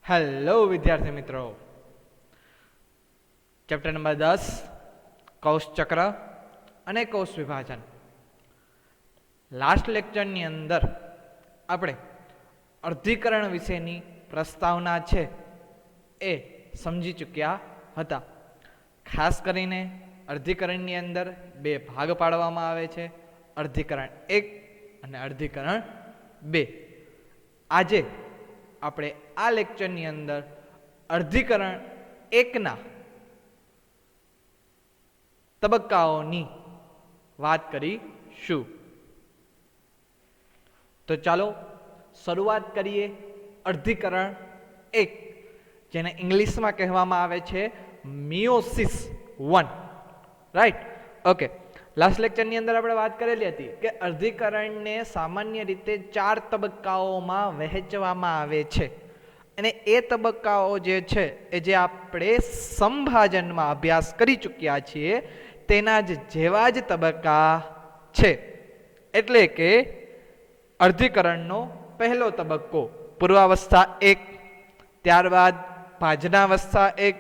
Hello વિદ્યાર્થી મિત્રો, chapter number 10 કૌશ ચક્ર અને કૌશ વિભાજન. લાસ્ટ લેક્ચરની અંદર આપણે અર્ધીકરણ વિશેની પ્રસ્તાવના છે એ સમજી ચૂક્યા હતા. ખાસ કરીને અર્ધીકરણની અંદર બે ભાગ પાડવામાં આવે છે, અર્ધીકરણ 1 અને અર્ધીકરણ 2. આજે આપણે આ લેક્ચરની અંદર અર્ધીકરણ 1ના તબક્કાઓની વાત કરીશું. તો ચાલો શરૂઆત કરીએ અર્ધીકરણ 1, જેને ઇંગ્લિશમાં કહેવામાં આવે છે મિયોસિસ 1. રાઈટ? ઓકે. લાસ્ટ લેક્ચરની અંદર આપણે વાત કરેલી હતી કે અર્ધીકરણને સામાન્ય રીતે 4 તબક્કાઓમાં વહેંચવામાં આવે છે, અને એ તબક્કાઓ જે છે એ જે આપણે સંભાજનમાં અભ્યાસ કરી ચૂક્યા છીએ તેના જ જેવા જ તબક્કા છે. એટલે કે અર્ધીકરણનો પહેલો તબક્કો પૂર્વાવસ્થા 1, ત્યારબાદ ભાજનાવસ્થા 1,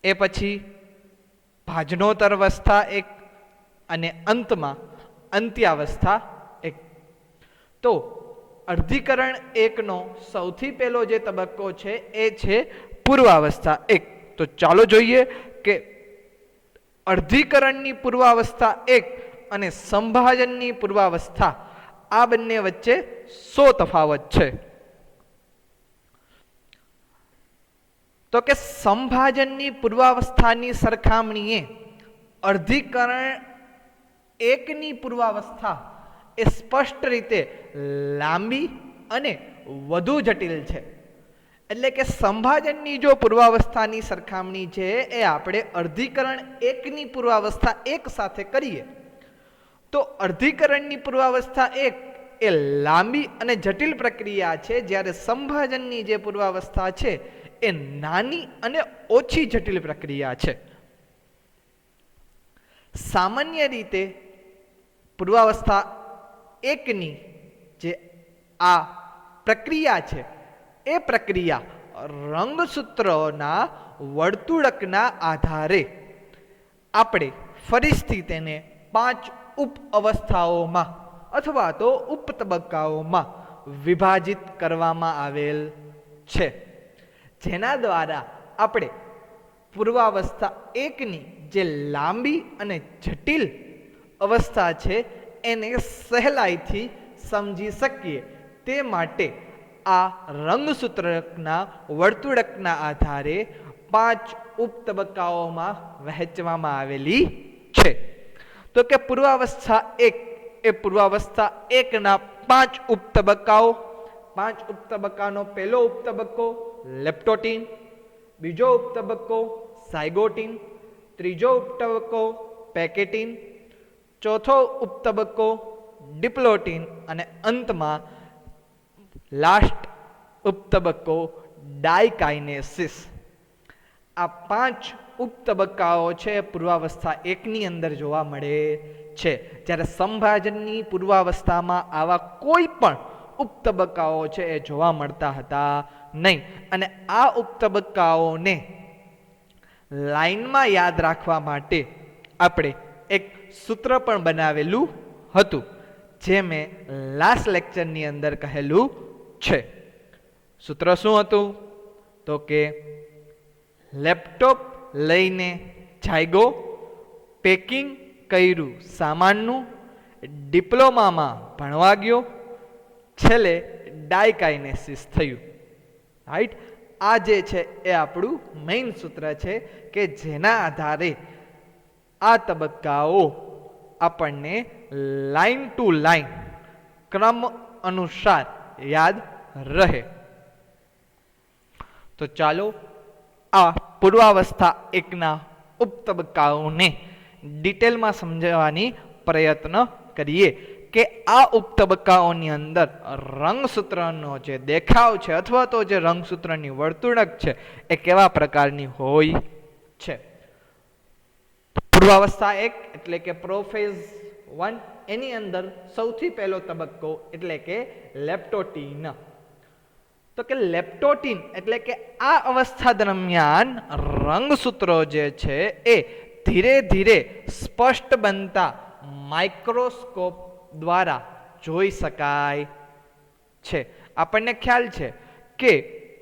એ પછી ભાજનોત્તર અવસ્થા 1 અને અંતમાં અંત્યાવસ્થા 1. તો અર્ધીકરણ 1નો સૌથી પહેલો જે તબક્કો છે એ છે પૂર્વાવસ્થા 1. તો ચાલો જોઈએ કે અર્ધીકરણની પૂર્વાવસ્થા 1 અને સંભાજનની પૂર્વાવસ્થા આ બંને વચ્ચે શો તફાવત છે. તો કે સંભાજનની પૂર્વાવસ્થાની સરખામણીએ અર્ધીકરણ 1ની પૂર્વાવસ્થા એ સ્પષ્ટ રીતે લાંબી અને વધુ જટિલ છે. એટલે કે સંભાજનની જો પૂર્વાવસ્થાની સરખામણી છે એ આપણે અર્ધીકરણ 1ની પૂર્વાવસ્થા 1 સાથે કરીએ તો અર્ધીકરણની પૂર્વાવસ્થા 1 એ લાંબી અને જટિલ પ્રક્રિયા છે, જ્યારે સંભાજનની જે પૂર્વાવસ્થા છે એ નાની અને ઓછી જટિલ પ્રક્રિયા છે. સામાન્ય રીતે પૂર્વાવસ્થા 1ની જે આ પ્રક્રિયા છે એ પ્રક્રિયા રંગસૂત્રોના વર્તુળકના આધારે આપણે ફરીથી તેને 5 ઉપ અવસ્થાઓમાં અથવા તો ઉપ તબક્કાઓમાં વિભાજિત કરવામાં આવેલ છે, જેના દ્વારા આપણે પૂર્વાવસ્થા 1ની જે લાંબી અને જટિલ અવસ્થા છે એને સહેલાઈથી સમજી શકીએ. તે માટે આ રંગસૂત્રકના વર્તુળકના આધારે 5 ઉપ તબક્કાઓમાં વહેંચવામાં આવેલી છે. તો કે પૂર્વાવસ્થા 1 એ પૂર્વાવસ્થા 1ના 5 ઉપ તબક્કાઓ. 5 ઉપ તબક્કાનો પહેલો ઉપ તબક્કો લેપ્ટોટીન, બીજો ઉપ તબક્કો ઝાયગોટીન, ત્રીજો ઉપ તબક્કો પેકેટીન, ચોથો ઉપ તબક્કો ડિપ્લોટીન અને અંતમાં લાસ્ટ ઉપ તબક્કો ડાયકાઇનેસિસ. આ 5 ઉપ તબક્કાઓ છે પૂર્વાવસ્થા 1ની અંદર જોવા મળે છે, જ્યારે સંભાજનની પૂર્વાવસ્થામાં આવા કોઈ પણ ઉપ તબક્કાઓ છે એ જોવા મળતા હતા નહીં. અને આ ઉપ તબક્કાઓને લાઈનમાં યાદ રાખવા માટે આપણે એક સૂત્ર પણ બનાવેલું હતું, જે મેં લાસ્ટ લેક્ચરની અંદર કહેલું છે. સૂત્ર શું હતું? તો કે લેપટોપ લઈને જાયગો, પેકિંગ કર્યું સામાનનું, ડિપ્લોમામાં ભણવા ગયો, છેલ્લે ડાયકાઇનેસિસ થયું. રાઈટ? આ જે છે એ આપણું મેઇન સૂત્ર છે કે જેના આધારે આ તબક્કાઓ આપણને લાઈન ટુ લાઈન ક્રમ અનુસાર યાદ રહે. તો ચાલો આ પૂર્વાવસ્થા 1ના ઉપ તબક્કાઓને ડિટેલમાં સમજવાની પ્રયત્ન કરીએ કે આ ઉપ તબક્કાઓની અંદર રંગસૂત્રનો જે દેખાવ છે અથવા તો જે રંગસૂત્રની વર્તુળક છે એ કેવા પ્રકારની હોય છે. પૂર્વાવસ્થા 1 એટલે કે પ્રોફેઝ 1 એની અંદર સૌથી પહેલો તબક્કો એટલે કે લેપ્ટોટીન. તો કે લેપ્ટોટીન એટલે કે આ અવસ્થા દરમિયાન રંગસૂત્રો જે છે એ ધીરે ધીરે સ્પષ્ટ બનતા માઇક્રોસ્કોપ દ્વારા જોઈ શકાય છે. આપણને ખ્યાલ છે કે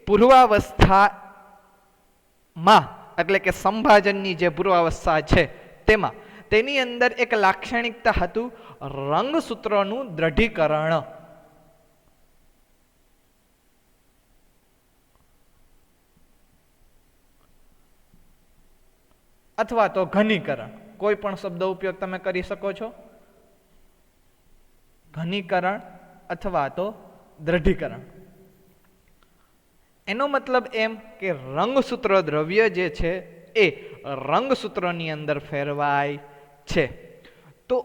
પૂર્વાવસ્થામાં એટલે કે સંભાજનની જે પૂર્વાવસ્થા છે તેમાં તેની અંદર એક લાક્ષણિકતા હતું રંગસૂત્રોનું દ્રઢીકરણ. અથવા તો ઘનીકરણ, કોઈ પણ શબ્દ ઉપયોગ તમે કરી શકો છો. ઘનીકરણ અથવા તો દ્રઢીકરણ. એનો મતલબ એમ કે રંગસૂત્ર દ્રવ્ય જે છે એ રંગસૂત્રોની અંદર ફેરવાય છે. તો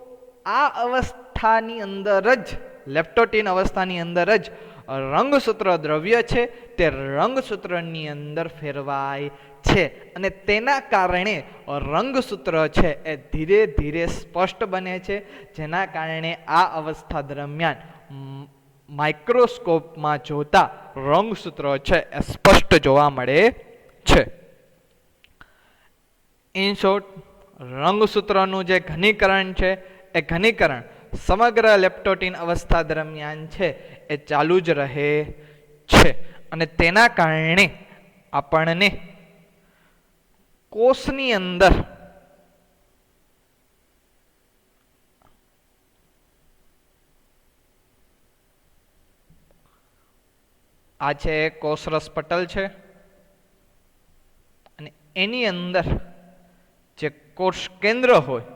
આ અવસ્થાની અંદર જ લેપ્ટોટીન અવસ્થાની અંદર જ રંગસૂત્ર દ્રવ્ય છે તે રંગસૂત્રની અંદર ફેરવાય છે અને તેના કારણે રંગસૂત્ર છે એ ધીરે ધીરે સ્પષ્ટ બને છે, જેના કારણે આ અવસ્થા દરમિયાન માઇક્રોસ્કોપમાં જોતા રંગસૂત્રો છે એ સ્પષ્ટ જોવા મળે છે. ઇન શોર્ટ, રંગસૂત્રનું જે ઘનીકરણ છે એ ઘનીકરણ સમગ્ર લેપ્ટોટીન અવસ્થા દરમિયાન છે એ ચાલુ જ રહે છે અને તેના કારણે આપણને કોષની અંદર આ છે કોષરસ પટલ છે અને એની અંદર જે કોષ કેન્દ્ર હોય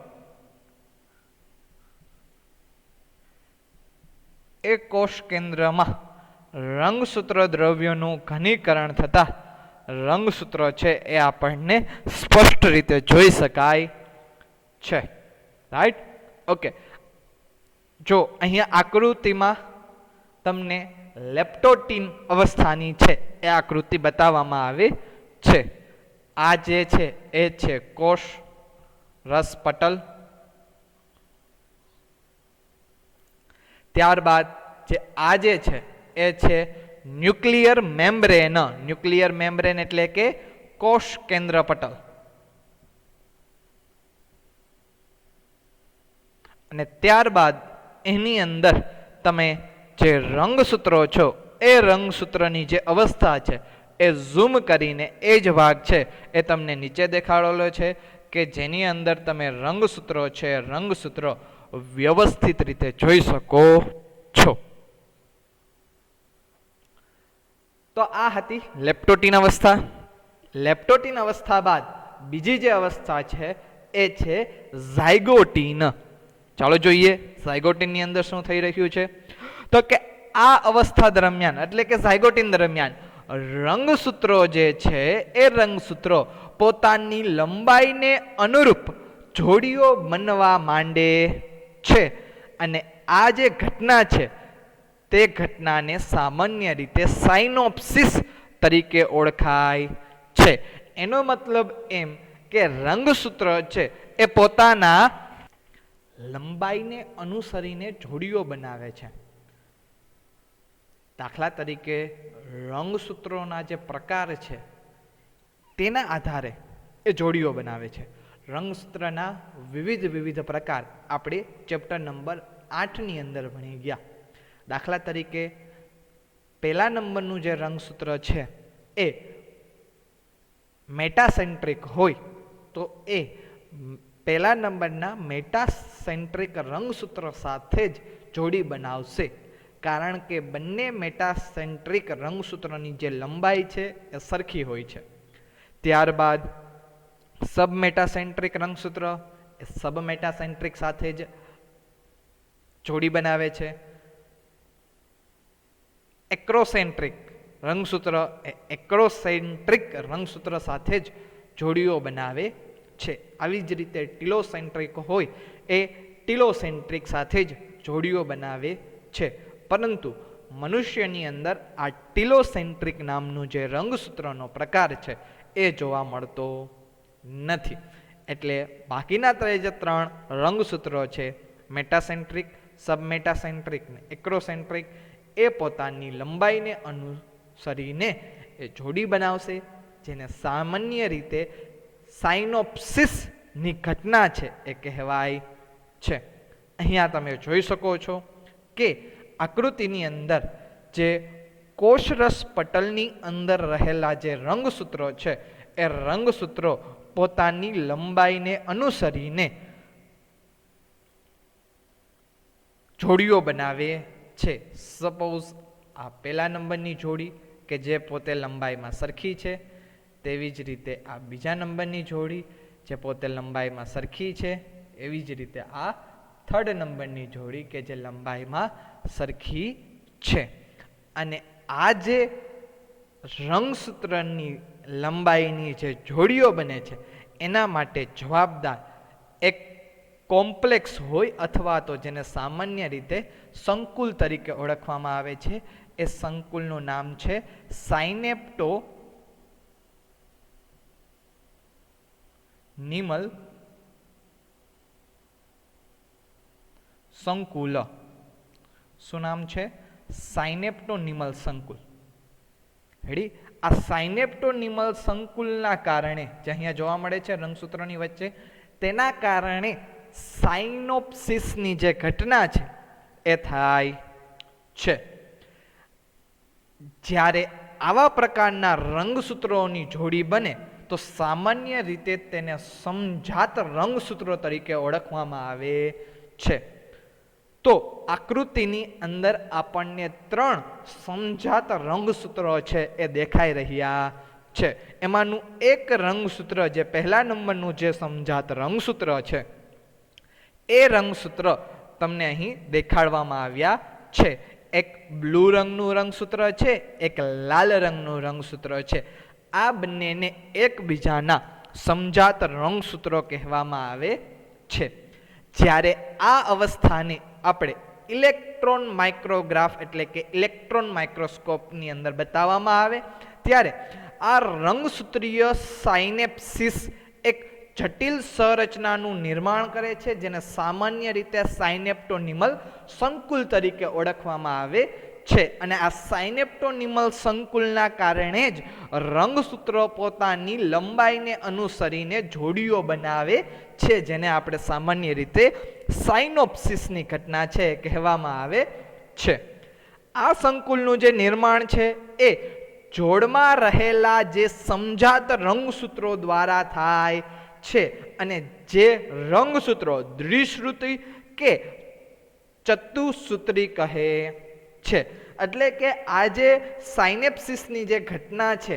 એ કોષ કેન્દ્રમાં રંગસૂત્ર દ્રવ્યોનું ઘનીકરણ થતા રંગસૂત્રો છે એ આપણને સ્પષ્ટ રીતે જોઈ શકાય છે. રાઈટ? ઓકે. જો અહીંયા આકૃતિમાં તમને લેપ્ટોટીન અવસ્થાની છે એ આકૃતિ બતાવવામાં આવે છે. આ જે છે એ છે કોષ રસ પટલ. ત્યારબાદ જે આ જે છે એ છે ન્યુક્લિયર મેમ્બ્રેન. ન્યુક્લિયર મેમ્બ્રેન એટલે કે કોષ કેન્દ્ર પટલ. અને ત્યારબાદ એની અંદર તમે જે રંગસૂત્રો છો એ રંગસૂત્રની જે અવસ્થા છે એ ઝૂમ કરીને એ જ ભાગ છે એ તમને નીચે દેખાડેલો છે કે જેની અંદર તમે રંગસૂત્રો છે રંગસૂત્રો વ્યવસ્થિત રીતે જોઈ શકો છો. તો આ હતી લેપ્ટોટીન અવસ્થા. લેપ્ટોટીન અવસ્થા બાદ બીજી જે અવસ્થા છે એ છે ઝાયગોટીન. ચાલો જોઈએ ઝાયગોટીનની અંદર શું થઈ રહ્યું છે. તો કે આ અવસ્થા દરમિયાન એટલે કે ઝાયગોટીન દરમિયાન રંગસૂત્રો જે છે એ રંગસૂત્રો પોતાની લંબાઈને અનુરૂપ જોડીઓ બનવા માંડે છે અને આ જે ઘટના છે તે ઘટનાને સામાન્ય રીતે સાયનોપ્સિસ તરીકે ઓળખાય છે. એનો મતલબ એમ કે રંગસૂત્ર છે એ પોતાના લંબાઈને અનુસરીને જોડીઓ બનાવે છે. દાખલા તરીકે રંગસૂત્રોના જે પ્રકાર છે તેના આધારે એ જોડીઓ બનાવે છે. રંગસૂત્રના વિવિધ પ્રકાર આપણે ચેપ્ટર નંબર 8ની અંદર ભણી ગયા. દાખલા તરીકે પહેલા નંબરનું જે રંગસૂત્ર છે એ મેટાસેન્ટ્રિક હોય તો એ પહેલા નંબરના મેટાસેન્ટ્રિક રંગસૂત્ર સાથે જ જોડી બનાવશે, કારણ કે બંને મેટાસેન્ટ્રિક રંગસૂત્રની જે લંબાઈ છે એ સરખી હોય છે. ત્યારબાદ સબમેટાસેન્ટ્રિક રંગસૂત્ર એ સબમેટાસેન્ટ્રિક સાથે જ જોડી બનાવે છે. એક્રોસેન્ટ્રિક રંગસૂત્ર એ એક્રોસેન્ટ્રિક રંગસૂત્ર સાથે જ જોડીઓ બનાવે છે. આવી જ રીતે ટીલોસેન્ટ્રિક હોય એ ટીલોસેન્ટ્રિક સાથે જ જોડીઓ બનાવે છે. પરંતુ મનુષ્યની અંદર આ ટીલોસેન્ટ્રિક નામનું જે રંગસૂત્રનો પ્રકાર છે એ જોવા મળતો નથી. એટલે બાકીના જે 3 રંગસૂત્રો છે મેટાસેન્ટ્રિક, સબમેટાસેન્ટ્રિક ને એક્રોસેન્ટ્રિક એ પોતાની લંબાઈને અનુસરીને એ જોડી બનાવશે, જેને સામાન્ય રીતે સાયનોપ્સિસની ઘટના છે એ કહેવાય છે. અહીંયા તમે જોઈ શકો છો કે આકૃતિની અંદર જે કોષરસ પટલની અંદર રહેલા જે રંગસૂત્રો છે એ રંગસૂત્રો પોતાની લંબાઈને અનુસરીને જોડીઓ બનાવે છે. સપોઝ આ પહેલા નંબરની જોડી કે જે પોતે લંબાઈમાં સરખી છે, તેવી જ રીતે આ બીજા નંબરની જોડી જે પોતે લંબાઈમાં સરખી છે, એવી જ રીતે આ થર્ડ નંબરની જોડી કે જે લંબાઈમાં સરખી છે. અને આ જે રંગસૂત્રની લંબાઈની જે જોડીઓ બને છે એના માટે જવાબદાર એક કોમ્પ્લેક્સ હોય અથવા તો જેને સામાન્ય રીતે સંકુલ તરીકે ઓળખવામાં આવે છે. એ સંકુલનું નામ છે સાયનેપ્ટોનિમલ સંકુલ. શું નામ છે? સાયનેપ્ટોનિમલ સંકુલ. રેડી? આ સાયનેપ્ટોનિમલ સંકુલના કારણે જે અહીંયા જોવા મળે છે રંગસૂત્રોની વચ્ચે, તેના કારણે સાયનોપ્સિસની જે ઘટના છે એ થાય છે. જ્યારે આવા પ્રકારના રંગસૂત્રોની જોડી બને તો સામાન્ય રીતે તેને સમજાત રંગસૂત્રો તરીકે ઓળખવામાં આવે છે. તો આકૃતિની અંદર આપણને 3 સમજાત રંગસૂત્રો છે એ દેખાઈ રહ્યા છે. એમાંનું એક રંગસૂત્ર જે પહેલા નંબરનું જે સમજાત રંગસૂત્ર છે એ રંગસૂત્ર તમને અહીં દેખાડવામાં આવ્યા છે. એક બ્લુ રંગનું રંગસૂત્ર છે, એક લાલ રંગનું રંગસૂત્ર છે. આ બંનેને એકબીજાના સમજાત રંગસૂત્રો કહેવામાં આવે છે. જ્યારે આ અવસ્થાને આપણે ઇલેક્ટ્રોન માઇક્રોગ્રાફ એટલે કે ઇલેક્ટ્રોન માઇક્રોસ્કોપની અંદર બતાવવામાં આવે ત્યારે આ રંગસૂત્રીય સાયનેપ્સિસ એક જટિલ સંરચનાનું નિર્માણ કરે છે, જેને સામાન્ય રીતે સાયનેપ્ટોનિમલ સંકુલ તરીકે ઓળખવામાં આવે છે. અને આ સાયનેપ્ટોનિમલ સંકુલના કારણે જ રંગસૂત્રો પોતાની લંબાઈને અનુસરીને જોડીઓ બનાવે છે, જેને આપણે સામાન્ય રીતે સાયનોપ્સિસની ઘટના છે કહેવામાં આવે છે. આ સંકુલનું જે નિર્માણ છે એ જોડમાં રહેલા જે સમજાત રંગસૂત્રો દ્વારા થાય છે. અને જે રંગસૂત્રો દ્વિસૂત્રી કે ચતુસૂત્રી કહે છે. એટલે કે આ જે સાયનેપ્સિસની જે ઘટના છે,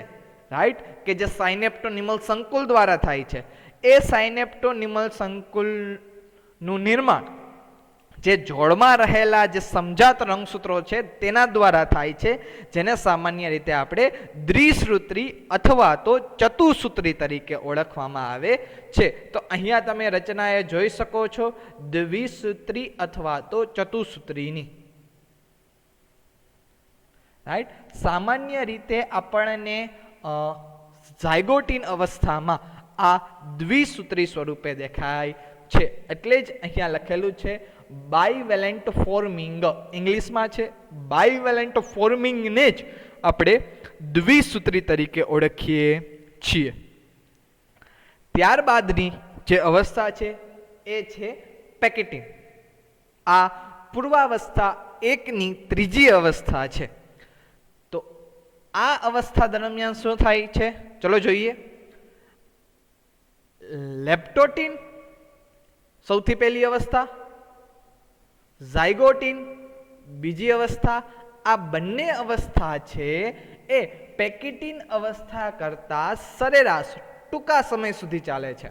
રાઈટ, કે જે સાયનેપ્ટોનિમલ સંકુલ દ્વારા થાય છે, એ સાયનેપ્ટોનિમલ સંકુલનું નિર્માણ જે જોડમાં રહેલા જે સમજાત રંગસૂત્રો છે તેના દ્વારા થાય છે, જેને સામાન્ય રીતે આપણે દ્વિસૂત્રી અથવા તો ચતુસૂત્રી તરીકે ઓળખવામાં આવે છે. તો અહીંયા તમે રચના એ જોઈ શકો છો દ્વિસૂત્રી અથવા તો ચતુસૂત્રીની. રાઈટ? સામાન્ય રીતે આપણને ઝાયગોટિન અવસ્થામાં આ દ્વિસૂત્રી સ્વરૂપે દેખાય છે. એટલે જ અહીંયા લખેલું છે બાયવેલેન્ટ ફોર્મિંગ. ઇંગ્લિશમાં છે બાયવેલેન્ટ ફોર્મિંગને જ આપણે દ્વિસૂત્રી તરીકે ઓળખીએ છીએ. ત્યારબાદની જે અવસ્થા છે એ છે પેકેટિન. આ પૂર્વાવસ્થા 1ની ત્રીજી અવસ્થા છે. તો આ અવસ્થા દરમિયાન શું થાય છે ચલો જોઈએ. લેપ્ટોટિન સૌથી પહેલી અવસ્થા, ઝાયગોટિન બીજી અવસ્થા. આ બંને અવસ્થા છે એ પેકેટિન અવસ્થા કરતા સરેરાશ ટૂંકા સમય સુધી ચાલે છે.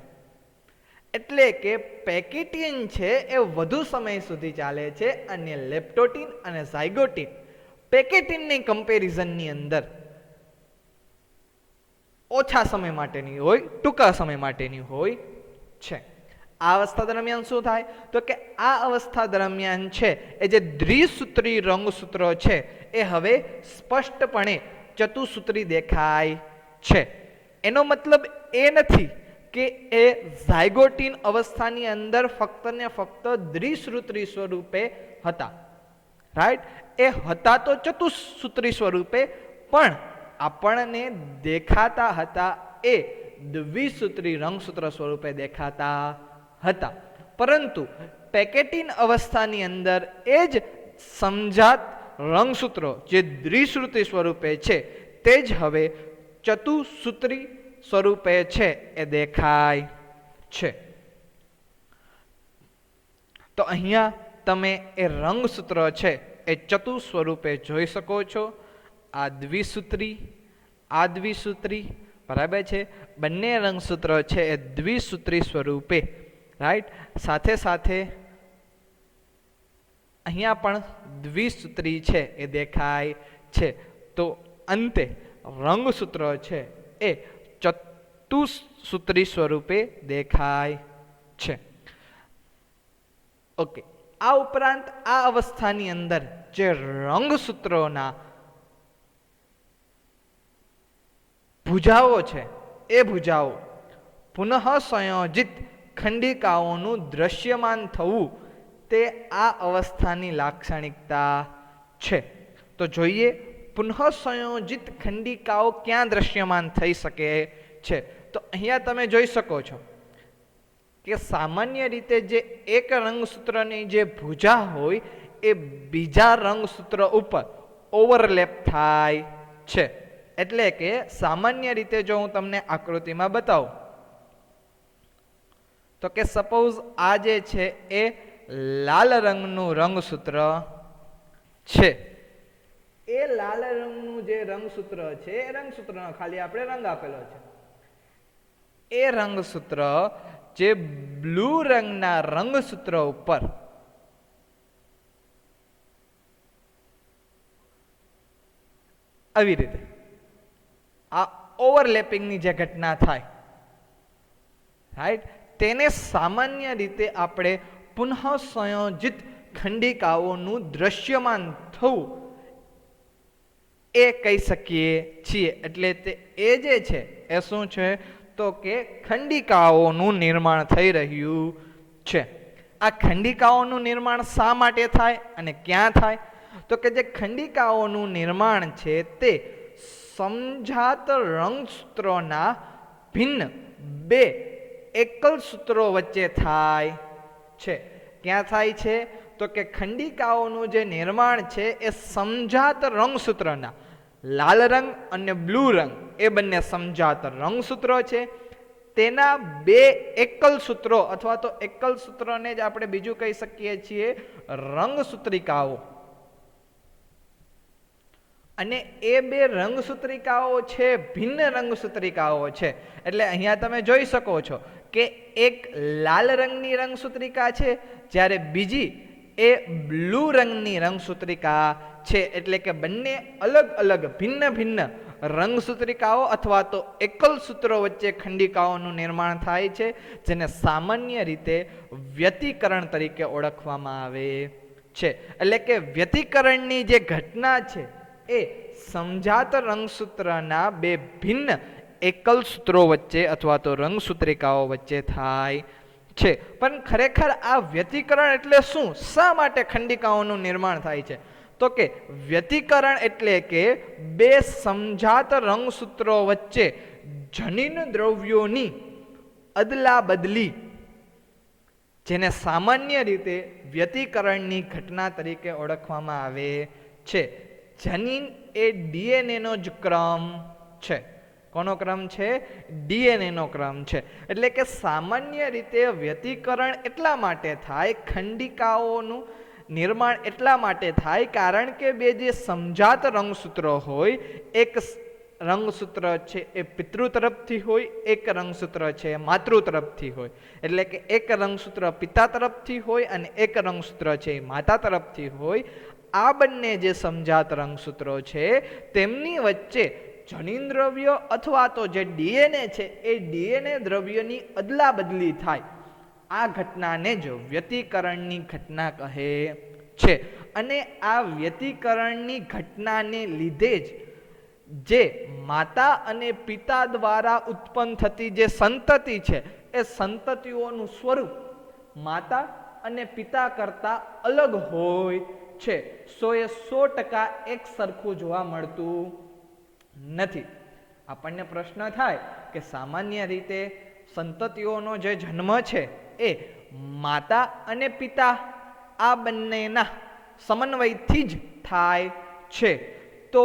એટલે કે પેકેટિન છે એ વધુ સમય સુધી ચાલે છે અને લેપ્ટોટિન અને ઝાયગોટિન પેકેટિનની કમ્પેરિઝનની અંદર ઓછા સમય માટેની હોય, ટૂંકા સમય માટેની હોય છે. આ અવસ્થા દરમિયાન શું થાય તો કે આ અવસ્થા દરમિયાન છે એ જે દ્વિસૂત્રી રંગસૂત્રો છે એ હવે સ્પષ્ટપણે ચતુસૂત્રી દેખાય છે. એનો મતલબ એ નથી કે એ ઝાયગોટિન અવસ્થાની અંદર ફક્ત ને ફક્ત દ્વિસૂત્રી સ્વરૂપે હતા. રાઈટ? એ હતા તો ચતુસૂત્રી સ્વરૂપે, પણ આપણને દેખાતા હતા એ દ્વિસૂત્રી રંગસૂત્ર સ્વરૂપે દેખાતા હતા, પરંતુ પેકેટિન અવસ્થાની અંદર એ જ સમજાત રંગસૂત્રો જે દ્વિસૂત્રી સ્વરૂપે છે તે જ હવે ચતુસૂત્રી સ્વરૂપે છે એ દેખાય છે. તો અહીંયા તમે એ રંગસૂત્ર છે એ ચતુ સ્વરૂપે જોઈ શકો છો. આ દ્વિસૂત્રી બરાબર છે, બંને રંગસૂત્ર છે એ દ્વિસૂત્રી સ્વરૂપે, રાઈટ. સાથે સાથે અહીંયા પણ દ્વિસૂત્રી છે એ દેખાય છે. તો અંતે રંગસૂત્ર છે એ ચતુસૂત્રી સ્વરૂપે દેખાય છે. ઓકે, આ ઉપરાંત આ અવસ્થાની અંદર જે રંગસૂત્રોના ભુજાઓ છે એ ભુજાઓ પુનઃ સંયોજિત ખંડિકાઓનું દ્રશ્યમાન થવું તે આ અવસ્થાની લાક્ષણિકતા છે. તો જોઈએ પુનઃ સંયોજિત ખંડિકાઓ ક્યાં દ્રશ્યમાન થઈ શકે છે. તો અહીંયા તમે જોઈ શકો છો કે સામાન્ય રીતે જે એક રંગસૂત્રની જે ભુજા હોય એ બીજા રંગસૂત્ર ઉપર ઓવરલેપ થાય છે. એટલે કે સામાન્ય રીતે જો હું તમને આકૃતિમાં બતાવું તો કે સપોઝ આ જે છે એ લાલ રંગનું રંગસૂત્ર છે. એ લાલ રંગનું જે રંગસૂત્ર છે એ રંગસૂત્રનો ખાલી આપણે રંગ આપેલો છે. એ રંગસૂત્ર જે બ્લુ રંગના રંગસૂત્ર ઉપર આવી રીતે આ ઓવરલેપિંગની જે ઘટના થાય, રાઈટ, તેને સામાન્ય રીતે આપણે પુનઃ સંયોજિત ખંડિકાઓનું દ્રશ્યમાન થવું એ કહી શકીએ છીએ. એટલે એ જે છે એ શું છે તો કે ખંડિકાઓનું નિર્માણ થઈ રહ્યું છે. આ ખંડિકાઓનું નિર્માણ શા માટે થાય અને ક્યાં થાય? તો કે જે ખંડિકાઓનું નિર્માણ છે તે સમજાત રંગસૂત્રોના ભિન્ન બે એકલ સૂત્રો વચ્ચે થાય છે. ક્યાં થાય છે? તો કે ખંડિકાઓનું જે નિર્માણ છે એ સમજાત રંગસૂત્રના, લાલ રંગ અને બ્લુ રંગ એ બંને સમજાત રંગસૂત્રો છે, તેના બે એકલ સૂત્રો અથવા તો એકલ સૂત્રને જ આપણે બીજું કહી શકીએ છીએ રંગસૂત્રિકાઓ. અને એ બે રંગસૂત્રિકાઓ છે ભિન્ન રંગસૂત્રિકાઓ છે. એટલે અહીંયા તમે જોઈ શકો છો કે એક લાલ રંગની રંગસૂત્રિકા છે જ્યારે બીજી એ બ્લુ રંગની રંગસૂત્રિકા છે. એટલે કે બંને અલગ અલગ ભિન્ન ભિન્ન રંગસૂત્રિકાઓ અથવા તો એકલ સૂત્રો વચ્ચે ખંડિકાઓનું નિર્માણ થાય છે, જેને સામાન્ય રીતે વ્યતિકરણ તરીકે ઓળખવામાં આવે છે. એટલે કે વ્યતિકરણની જે ઘટના છે એ સમજાત રંગસૂત્રના બે ભિન્ન એકલ સૂત્રો વચ્ચે અથવા તો રંગસૂત્રિકાઓ વચ્ચે થાય છે. પણ ખરેખર આ વ્યતિકરણ એટલે શું? શા માટે ખંડિકાઓનું નિર્માણ થાય છે? તો કે વ્યતિકરણ એટલે કે બે સમજાત રંગસૂત્રો વચ્ચે જનીન દ્રવ્યોની અદલા બદલી, જેને સામાન્ય રીતે વ્યતિકરણની ઘટના તરીકે ઓળખવામાં આવે છે. જનીન એ ડીએનએ નો જ ક્રમ છે. કોનો ક્રમ છે? ડીએનએ નો ક્રમ છે. એટલે કે સામાન્ય રીતે વ્યતિકરણ એટલા માટે થાય, ખંડિકાઓનું નિર્માણ એટલા માટે થાય કારણ કે બે જે સમજાત રંગસૂત્રો હોય, એક રંગસૂત્ર છે એ પિતૃ તરફથી હોય, એક રંગસૂત્ર છે માતૃ તરફથી હોય. એટલે કે એક રંગસૂત્ર પિતા તરફથી હોય અને એક રંગસૂત્ર છે એ માતા તરફથી હોય. આ બંને જે સમજાત રંગસૂત્રો છે તેમની વચ્ચે જનીન દ્રવ્ય અથવા તો જે ડીએનએ છે એ ડીએનએ દ્રવ્યની અદલા બદલી થાય. આ ઘટનાને જ વ્યતિકરણની ઘટના કહે છે. અને આ વ્યતિકરણની ઘટનાને લીધે જ જે માતા અને પિતા દ્વારા ઉત્પન્ન થતી જે સંતતિ છે એ સંતતિઓનું સ્વરૂપ માતા અને પિતા કરતા અલગ હોય છે. 100% એક સરખું જોવા મળતું નથી. આપણને પ્રશ્ન થાય કે સામાન્ય રીતે સંતતિઓનો જે જન્મ છે એ માતા અને પિતા આ બંનેના સમન્વયથી જ થાય છે. તો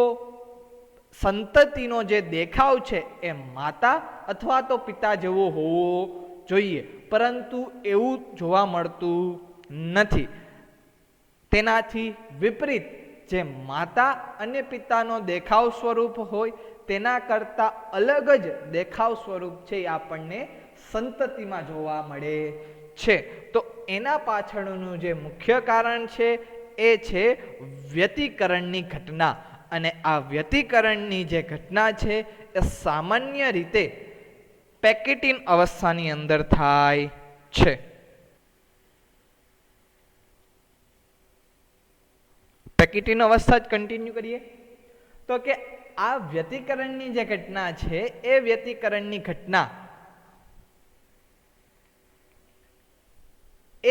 સંતતિનો જે દેખાવ છે એ માતા અથવા તો પિતા જેવો હોવો જોઈએ, પરંતુ એવું જોવા મળતું નથી. તેનાથી વિપરીત જે માતા અને પિતાનો દેખાવ સ્વરૂપ હોય તેના કરતાં અલગ જ દેખાવ સ્વરૂપ છે એ આપણને સંતતિમાં જોવા મળે છે. તો એના પાછળનું જે મુખ્ય કારણ છે એ છે વ્યતિકરણની ઘટના. અને આ વ્યતિકરણની જે ઘટના છે એ સામાન્ય રીતે પેકેટિન અવસ્થાની અંદર થાય છે. પેકેટિન અવસ્થા જ કન્ટિન્યુ કરીએ તો કે આ વ્યતિકરણની જે ઘટના છે એ વ્યતિકરણની ઘટના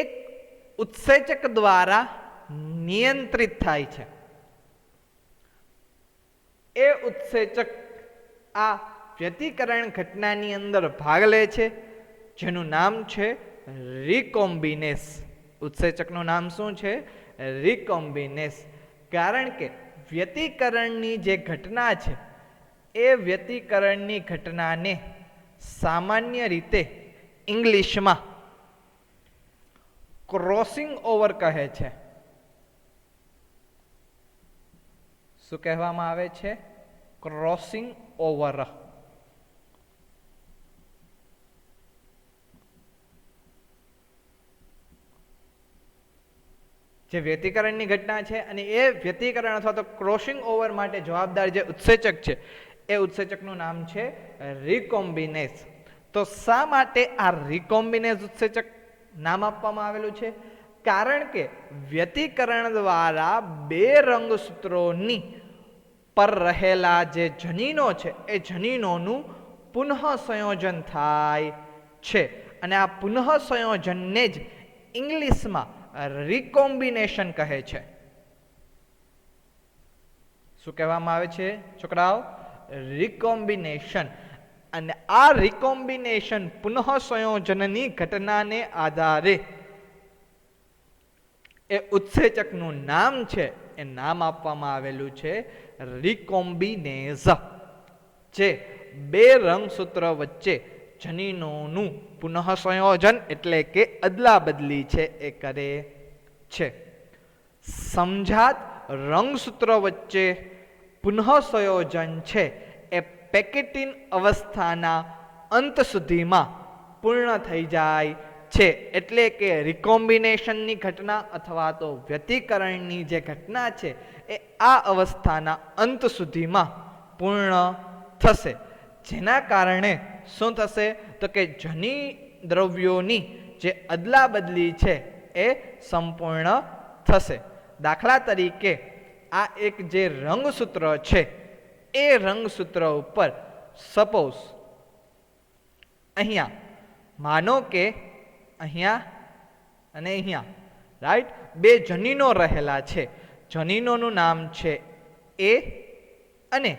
એક ઉત્સેચક દ્વારા નિયંત્રિત થાય છે. એ ઉત્સેચક આ વ્યતિકરણ ઘટનાની અંદર ભાગ લે છે, જેનું નામ છે રિકોમ્બિનેસ. ઉત્સેચકનું નામ શું છે? રિકોમ્બિનેસ. કારણ કે વ્યતિકરણની જે ઘટના છે એ વ્યતિકરણની ઘટનાને સામાન્ય રીતે ઇંગ્લિશમાં ક્રોસિંગ ઓવર કહે છે. શું કહેવામાં આવે છે? Crossing over. જે વ્યતિકરણની ઘટના છે અને એ વ્યતિકરણ અથવા તો ક્રોસિંગ ઓવર માટે જવાબદાર જે ઉત્સેચક છે એ ઉત્સેચકનું નામ છે રિકોમ્બિનેસ. તો શા માટે આ રિકોમ્બિનેસ ઉત્સેચક નામ આપવામાં આવેલું છે? કારણ કે વ્યતિકરણ દ્વારા બે રંગસૂત્રોની પર રહેલા જે જનીનો છે એ જનીનોનું પુનઃ સંયોજન થાય છે. અને આ પુનઃ સંયોજનને જ ઇંગ્લિશમાં રિકોમ્બિનેશન કહે છે. શું કહેવામાં આવે છે છોકરાઓ? રિકોમ્બિનેશન. અને આ રિકોમ્બિનેશન પુનઃ સંયોજનની ઘટનાને આધારે એ ઉત્સેચકનું નામ છે એ નામ આપવામાં આવેલું છે રિકોમ્બિનેઝ, જે બે રંગસૂત્ર વચ્ચે જનીનોનું પુનઃ સંયોજન એટલે કે અદલા બદલી છે એ કરે છે. સમજાત રંગસૂત્ર વચ્ચે પુનઃ સંયોજન છે એ પેકેટિન અવસ્થાના અંત સુધીમાં પૂર્ણ થઈ જાય છે. એટલે કે રિકોમ્બિનેશનની ઘટના અથવા તો વ્યતિકરણની જે ઘટના છે એ આ અવસ્થાના અંત સુધીમાં પૂર્ણ થશે. જેના કારણે શું થશે? તો કે જની દ્રવ્યોની જે અદલા બદલી છે એ સંપૂર્ણ થશે. દાખલા તરીકે આ એક જે રંગસૂત્ર છે એ રંગસૂત્ર ઉપર સપોઝ અહીંયા માનો કે અહીંયા અને અહીંયા રાઈટ બે જનીનો રહેલા છે. જનીનોનું નામ છે એ અને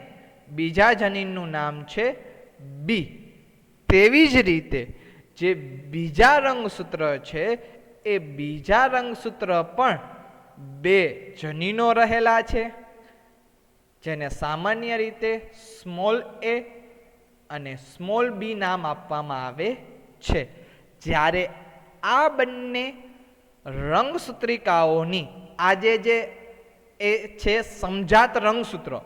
બીજા જનીનનું નામ છે બી. તેવી જ રીતે જે બીજા રંગસૂત્ર છે એ બીજા રંગસૂત્ર પણ બે જનીનો રહેલા છે, જેને સામાન્ય રીતે સ્મોલ એ અને સ્મોલ બી નામ આપવામાં આવે છે. જ્યારે આ બંને રંગસૂત્રિકાઓની આજે જે એ છે સમજાત રંગસૂત્રો,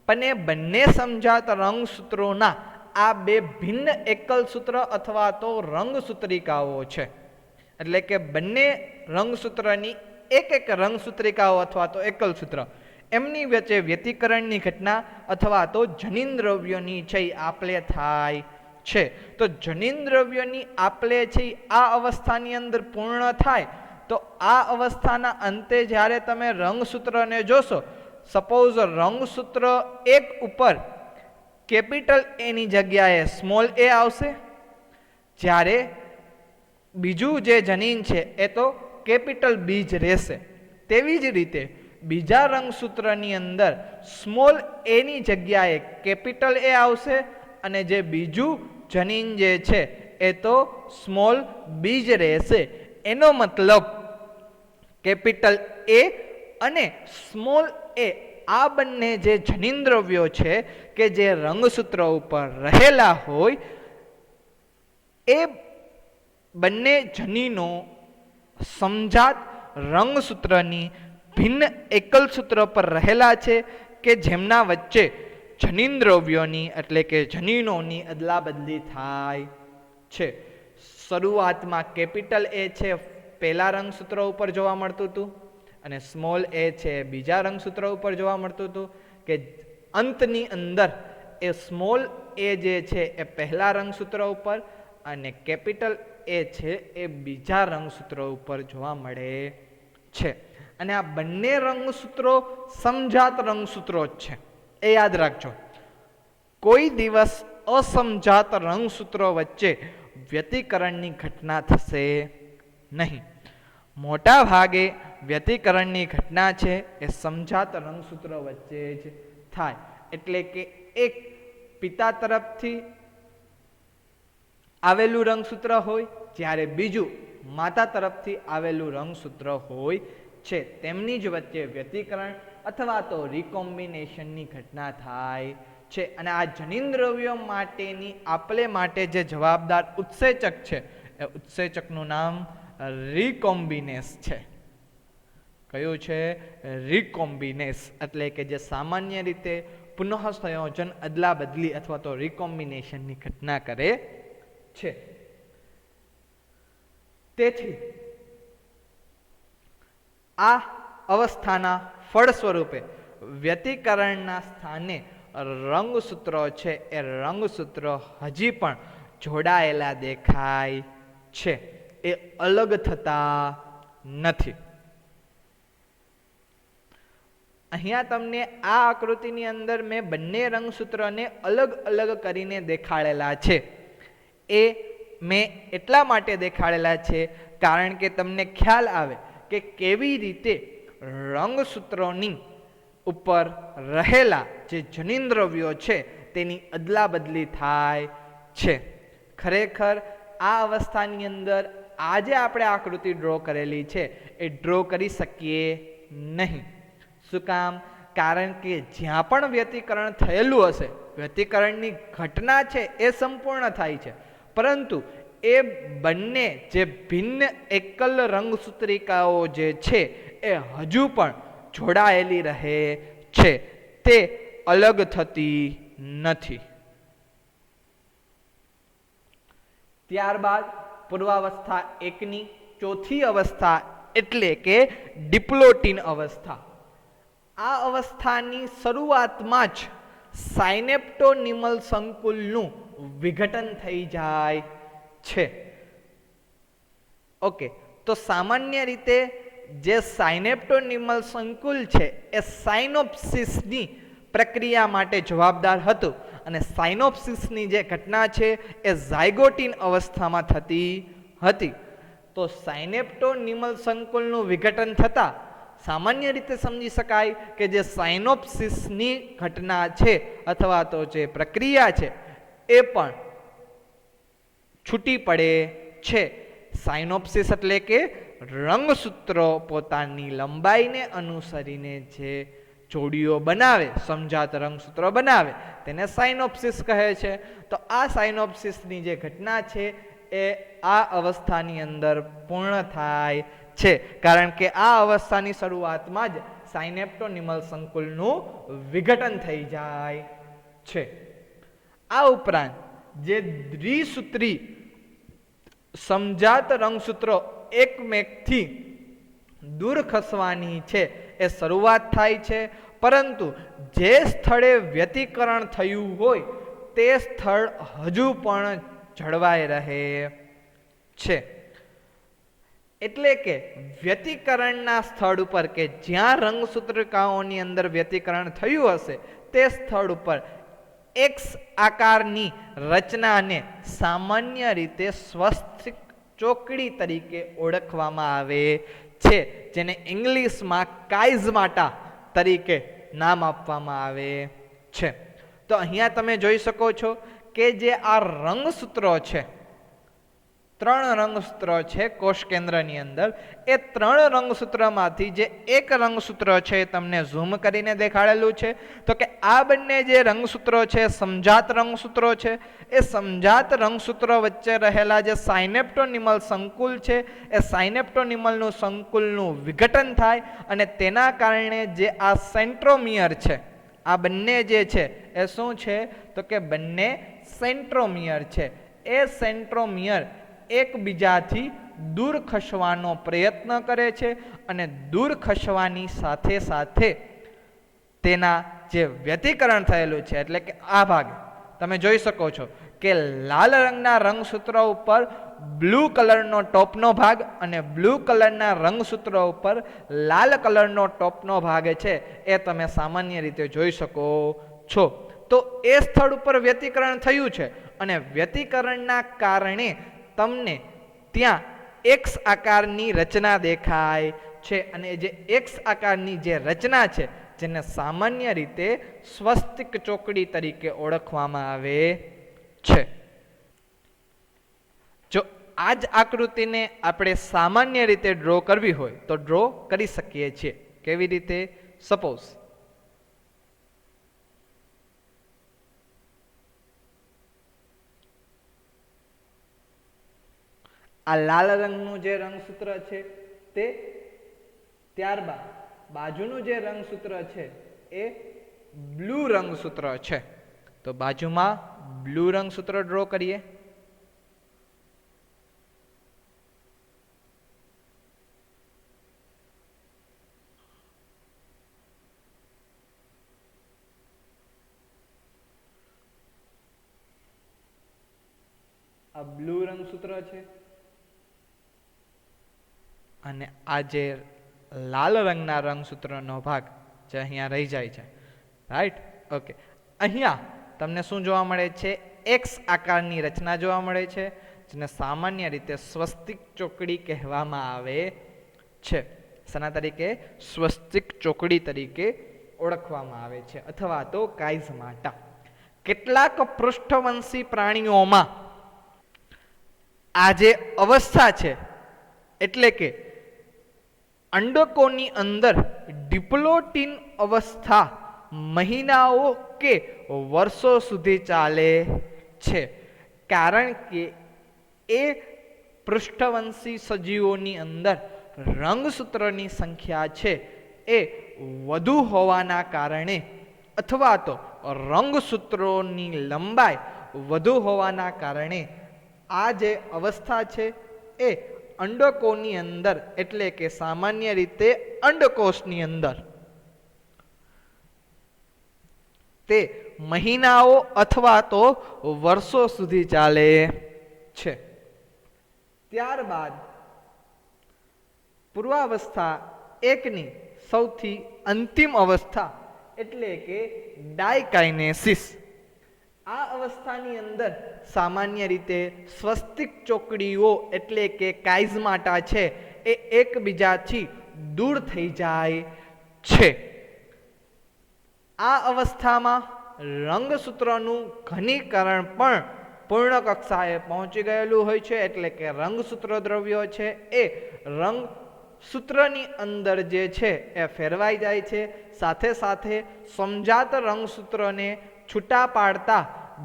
પણ એ બંને સમજાત રંગસૂત્રોના આ બે ભિન્ન એકલ સૂત્ર અથવા તો રંગસૂત્રિકાઓ છે. એટલે કે બંને રંગસૂત્રની એક રંગસૂત્રિકાઓ અથવા તો એકલ સૂત્ર, એમની વચ્ચે વ્યતિકરણની ઘટના અથવા તો જનીન દ્રવ્યોની છે આપલે થાય છે. તો જનીન દ્રવ્યોની આપલે છે આ અવસ્થાની અંદર પૂર્ણ થાય તો આ અવસ્થાના અંતે જ્યારે તમે રંગસૂત્રને જોશો, સપોઝ રંગસૂત્ર એક ઉપર કેપિટલ એની જગ્યાએ સ્મોલ એ આવશે, જ્યારે બીજું જે જનીન છે એ તો કેપિટલ બી જ રહેશે. તેવી જ રીતે બીજા રંગસૂત્રની અંદર સ્મોલ એની જગ્યાએ કેપિટલ એ આવશે અને જે બીજું જનીન જે છે એ તો સ્મોલ બી જ રહેશે. એનો મતલબ કેપિટલ એ અને સ્મોલ એ આ બંને જે જનીન દ્રવ્યો છે કે જે રંગસૂત્ર ઉપર રહેલા હોય એ બંને જનીનો સમજાત રંગસૂત્રની ભિન્ન એકલ સૂત્ર પર રહેલા છે કે જેમના વચ્ચે જનીન દ્રવ્યોની એટલે કે જનીનોની અદલા બદલી થાય છે. શરૂઆતમાં કેપિટલ એ છે પહેલા રંગસૂત્ર ઉપર જોવા મળતું હતું અને સ્મોલ એ છે બીજા રંગસૂત્ર ઉપર જોવા મળતું હતું કે અંતની અંદર એ સ્મોલ એ જે છે એ પહેલા રંગસૂત્ર ઉપર અને કેપિટલ એ છે એ બીજા રંગસૂત્ર ઉપર જોવા મળે છે. અને આ બંને રંગસૂત્રો સમજાત રંગસૂત્રો જ છે એ યાદ રાખજો. કોઈ દિવસ અસમજાત રંગસૂત્રો વચ્ચે વ્યતિકરણની ઘટના થશે નહીં. મોટા ભાગે વ્યતિકરણની ઘટના છે એ સમજાત રંગસૂત્રો વચ્ચે જ થાય. એટલે કે એક પિતા તરફથી આવેલું રંગસૂત્ર હોય જ્યારે બીજું માતા તરફથી આવેલું રંગસૂત્ર હોય છે. તેમની જ વચ્ચે વ્યતિકરણ અથવા તો રિકોમ્બિનેશનની ઘટના થાય છે. અને આ જનીન દ્રવ્યો માટેની આપલે માટે જે જવાબદાર ઉત્સેચક છે એ ઉત્સેચકનું નામ રિકોમ્બિનેસ છે. કયું છે? રિકોમ્બિનેસ. એટલે કે જે સામાન્ય રીતે પુનઃ સંયોજન અદલા બદલી અથવા તો રિકોમ્બિનેશનની ઘટના કરે છે. તેથી આ અવસ્થાના ફળ સ્વરૂપે વ્યતિકરણના સ્થાને રંગસૂત્રો છે એ રંગસૂત્રો હજી પણ જોડાયેલા દેખાય છે, એ અલગ થતા નથી. અહીંયા તમને આ આકૃતિની અંદર મેં બંને રંગસૂત્રોને અલગ અલગ કરીને દેખાડેલા છે. એ મેં એટલા માટે દેખાડેલા છે કારણ કે તમને ખ્યાલ આવે કે કેવી રીતે રંગસૂત્રોની ઉપર રહેલા જે જનીન દ્રવ્યો છે તેની અદલા બદલી થાય છે. ખરેખર આ અવસ્થાની અંદર આજે આપણે આકૃતિ ડ્રો કરેલી છે એ ડ્રો કરી શકીએ નહીં. શું કામ? કારણ કે જ્યાં પણ વ્યતિકરણ થયેલું હશે, વ્યતિકરણની ઘટના છે એ સંપૂર્ણ થાય છે, પરંતુ એ બંને જે ભિન્ન એકલ રંગસૂત્રિકાઓ જે છે એ હજુ પણ જોડાયેલી રહે છે, તે અલગ થતી નથી. ત્યારબાદ પૂર્વાવસ્થા એકની ચોથી અવસ્થા એટલે કે ડિપ્લોટીન અવસ્થા. આ અવસ્થાની શરૂઆતમાં જ સાયનેપ્ટોનિમલ સંકુલનું વિઘટન થઈ જાય છે. ઓકે, તો સામાન્ય રીતે જે સાયનેપ્ટોનિમલ સંકુલ છે એ સાયનોપ્સિસની પ્રક્રિયા માટે જવાબદાર હતું અને સાયનોપ્સિસની જે ઘટના છે એ ઝાયગોટીન અવસ્થામાં થતી હતી. તો સાયનેપ્ટોનિમલ સંકુલનું વિઘટન થતાં સામાન્ય રીતે સમજી શકાય કે જે સાયનોપ્સિસની ઘટના છે અથવા તો જે પ્રક્રિયા છે એ પણ છૂટી પડે છે. સાયનોપ્સિસ એટલે કે રંગસૂત્રો પોતાની લંબાઈને અનુસરીને જે જોડીઓ બનાવે, સમજાત રંગસૂત્રો બનાવે, તેને સાયનોપ્સિસ કહે છે. તો આ સાયનોપ્સિસની જે ઘટના છે એ આ અવસ્થાની અંદર પૂર્ણ થાય છે, કારણ કે આ અવસ્થાની શરૂઆતમાં જ સાયનેપ્ટોનિમલ સંકુલનું વિઘટન થઈ જાય છે. આ ઉપરાંત જે દ્વિસૂત્રી સમજાત રંગસૂત્રો એકમેકથી દૂર ખસવાની છે એ શરૂઆત થાય છે, પરંતુ જે સ્થળે વ્યતિકરણ થયું હોય તે સ્થળ હજુ પણ જળવાઈ રહે છે. એટલે કે વ્યતિકરણના સ્થળ ઉપર કે જ્યાં રંગસૂત્રિકાઓની અંદર વ્યતિકરણ થયું હશે તે સ્થળ ઉપર એક્સ આકારની રચનાને સામાન્ય રીતે સ્વસ્તિક ચોકડી તરીકે ઓળખવામાં આવે છે જેને ઇંગ્લિશમાં કાઇઝમાટા તરીકે નામ આપવામાં આવે છે. તો અહીંયા તમે જોઈ શકો છો કે જે આ રંગસૂત્રો છે, 3 રંગસૂત્રો છે કોષ કેન્દ્રની અંદર, એ 3 રંગસૂત્રમાંથી જે એક રંગસૂત્ર છે એ તમને ઝૂમ કરીને દેખાડેલું છે. તો કે આ બંને જે રંગસૂત્રો છે સમજાત રંગસૂત્રો છે. એ સમજાત રંગસૂત્રો વચ્ચે રહેલા જે સાયનેપ્ટોનિમલ સંકુલ છે એ સાયનેપ્ટોનિમલનું સંકુલનું વિઘટન થાય અને તેના કારણે જે આ સેન્ટ્રોમિયર છે, આ બંને જે છે એ શું છે તો કે બંને સેન્ટ્રોમિયર છે. એ સેન્ટ્રોમિયર એકબીજાથી દૂર ખસવાનો પ્રયત્ન કરે છે અને દૂર ખસવાની સાથે સાથે તેના જે વ્યતિકરણ થયેલું છે, એટલે કે આ ભાગ તમે જોઈ શકો છો કે લાલ રંગના રંગસૂત્ર ઉપર બ્લુ કલરનો ટોપનો ભાગ અને બ્લુ કલરના રંગસૂત્ર ઉપર લાલ કલરનો ટોપનો ભાગ છે એ તમે સામાન્ય રીતે જોઈ શકો છો. તો એ સ્થળ ઉપર વ્યતિકરણ થયું છે અને વ્યતિકરણના કારણે તમને ત્યાં એક્સ આકારની રચના દેખાય છે. અને જે એક્સ આકારની જે રચના છે જેને સામાન્ય રીતે સ્વસ્તિક ચોકડી તરીકે ઓળખવામાં આવે છે. જો આ જ આકૃતિને આપણે સામાન્ય રીતે ડ્રો કરવી હોય તો ડ્રો કરી શકીએ છીએ. કેવી રીતે? સપોઝ આ લાલ રંગનું જે રંગસૂત્ર છે તે, ત્યારબાદ બાજુનું જે રંગસૂત્ર છે એ બ્લુ રંગસૂત્ર છે. તો બાજુમાં બ્લુ રંગસૂત્ર ડ્રો કરીએ. આ બ્લુ રંગસૂત્ર છે અને આ જે લાલ રંગના રંગસૂત્રનો ભાગ જે અહીંયા રહી જાય છે, રાઈટ? ઓકે, અહીંયા તમને શું જોવા મળે છે? એક્સ આકારની રચના જોવા મળે છે જેને સામાન્ય રીતે સ્વસ્તિક ચોકડી કહેવામાં આવે છે. શેના તરીકે? સ્વસ્તિક ચોકડી તરીકે ઓળખવામાં આવે છે, અથવા તો કાઇઝમાટા. કેટલાક પૃષ્ઠવંશી પ્રાણીઓમાં આ જે અવસ્થા છે, એટલે કે અંડકોની અંદર ડિપ્લોટિન અવસ્થા મહિનાઓ કે વર્ષો સુધી ચાલે છે, કારણ કે એ પૃષ્ઠવંશી સજીવોની અંદર રંગસૂત્રની સંખ્યા છે એ વધુ હોવાના કારણે અથવા તો રંગસૂત્રોની લંબાઈ વધુ હોવાના કારણે આ જે અવસ્થા છે એ અંડકોની અંદર, એટલે કે સામાન્ય રીતે અંડકોષની અંદર, તે મહિનાઓ અથવા તો વર્ષો સુધી ચાલે છે. ત્યારબાદ પૂર્વાવસ્થા એકની સૌથી અંતિમ અવસ્થા એટલે કે ડાયકાઇનેસિસ. આ અવસ્થાની અંદર સામાન્ય રીતે સ્વસ્તિક ચોકડીઓ એટલે કે કાઇઝમાટા છે એ એકબીજાથી દૂર થઈ જાય છે. આ અવસ્થામાં રંગસૂત્રનું ઘનીકરણ પણ પૂર્ણ કક્ષાએ પહોંચી ગયેલું હોય છે, એટલે કે રંગસૂત્ર દ્રવ્યો છે એ રંગસૂત્રની અંદર જે છે એ ફેરવાઈ જાય છે. સાથે સાથે સમજાત રંગસૂત્રને છૂટા પાડતા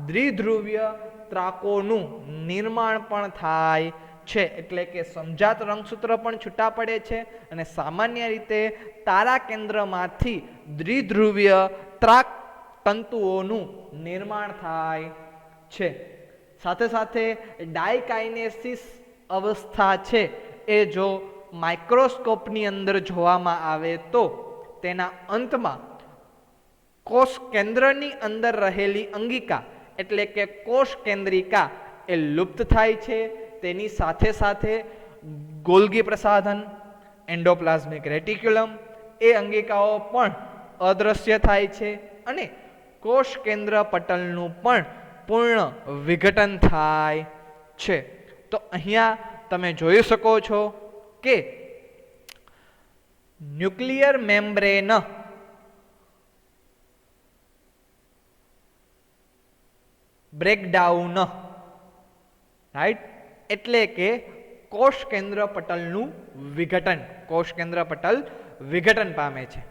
દ્વિધ્રુવીય ત્રાકોનું નિર્માણ પણ થાય છે, એટલે કે સમજાત રંગસૂત્ર પણ છૂટા પડે છે અને સામાન્ય રીતે તારા કેન્દ્રમાંથી દ્વિધ્રુવીય ત્રાક તંતુઓનું નિર્માણ થાય છે. સાથે સાથે ડાયકાઇનેસિસ અવસ્થા છે એ જો માઇક્રોસ્કોપની અંદર જોવામાં આવે તો તેના અંતમાં કોષ કેન્દ્રની અંદર રહેલી અંગિકા એટલે કે કોષ કેન્દ્રિકા એ લુપ્ત થાય છે. તેની સાથે સાથે ગોલ્ગી પ્રસાધન, એન્ડોપ્લાઝમિક રેટિક્યુલમ એ અંગિકાઓ પણ અદ્રશ્ય થાય છે અને કોષ કેન્દ્ર પટલનું પણ પૂર્ણ વિઘટન થાય છે. તો અહીંયા તમે જોઈ શકો છો કે ન્યુક્લિયર મેમ્બ્રેન બ્રેકડાઉન, રાઈટ, એટલે કે કોષ કેન્દ્ર પટલનું વિઘટન, કોષ કેન્દ્ર પટલ વિઘટન પામે છે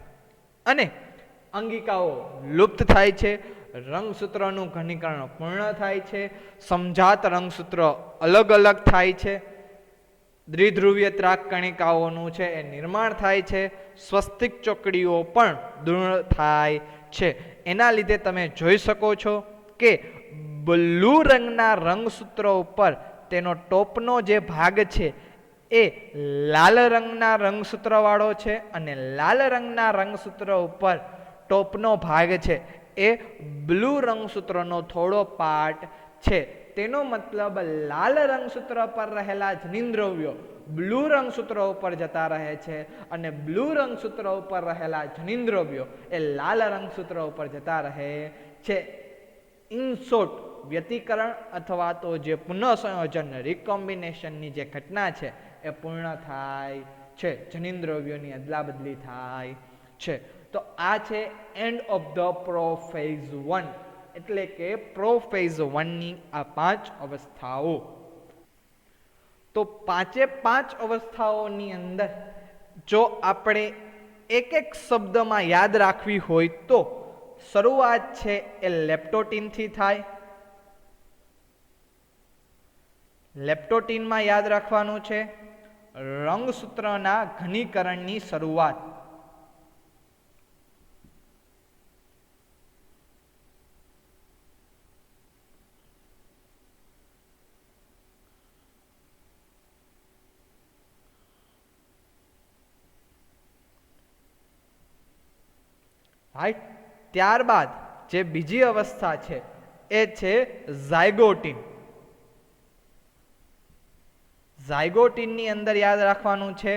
અને અંગિકાઓ લુપ્ત થાય છે, રંગસૂત્રનું ઘનીકરણ પૂર્ણ થાય છે, સમજાત રંગસૂત્ર અલગ અલગ થાય છે, દ્વિધ્રુવીય ત્રાક કણિકાઓનું છે એ નિર્માણ થાય છે, સ્વસ્તિક ચોકડીઓ પણ દૂર થાય છે. એના લીધે તમે જોઈ શકો છો કે બ્લુ રંગના રંગસૂત્રો ઉપર તેનો ટોપનો જે ભાગ છે એ લાલ રંગના રંગસૂત્ર વાળો છે અને લાલ રંગના રંગસૂત્ર ઉપર ટોપનો ભાગ છે એ બ્લુ રંગસૂત્રનો થોડો પાર્ટ છે. તેનો મતલબ લાલ રંગસૂત્ર પર રહેલા જનીન્દ્રવ્યો બ્લુ રંગસૂત્ર ઉપર જતા રહે છે અને બ્લુ રંગસૂત્ર ઉપર રહેલા જનીન્દ્રવ્યો એ લાલ રંગસૂત્ર ઉપર જતા રહે છે. ઇન શોર્ટ, વ્યતિકરણ અથવા તો જે પુનઃસંયોજન રિકોમ્બિનેશનની જે ઘટના છે એ પૂર્ણ થાય છે, જનીન્દ્રવ્યોની અદલાબદલી થાય છે. તો આ છે એન્ડ ઓફ ધ પ્રોફેઝ 1, એટલે કે પ્રોફેઝ 1ની આ 5 અવસ્થાઓ. તો 5 અવસ્થાઓની અંદર જો આપણે એક એક શબ્દમાં યાદ રાખવી હોય તો શરૂઆત છે એ લેપ્ટોટીનથી થાય. લેપ્ટોટીનમાં યાદ રાખવાનું છે રંગસૂત્રના ઘનીકરણની શરૂઆત. રાઈટ, ત્યારબાદ જે બીજી અવસ્થા છે એ છે ઝાયગોટીન. ઝાયગોટીનની અંદર યાદ રાખવાનું છે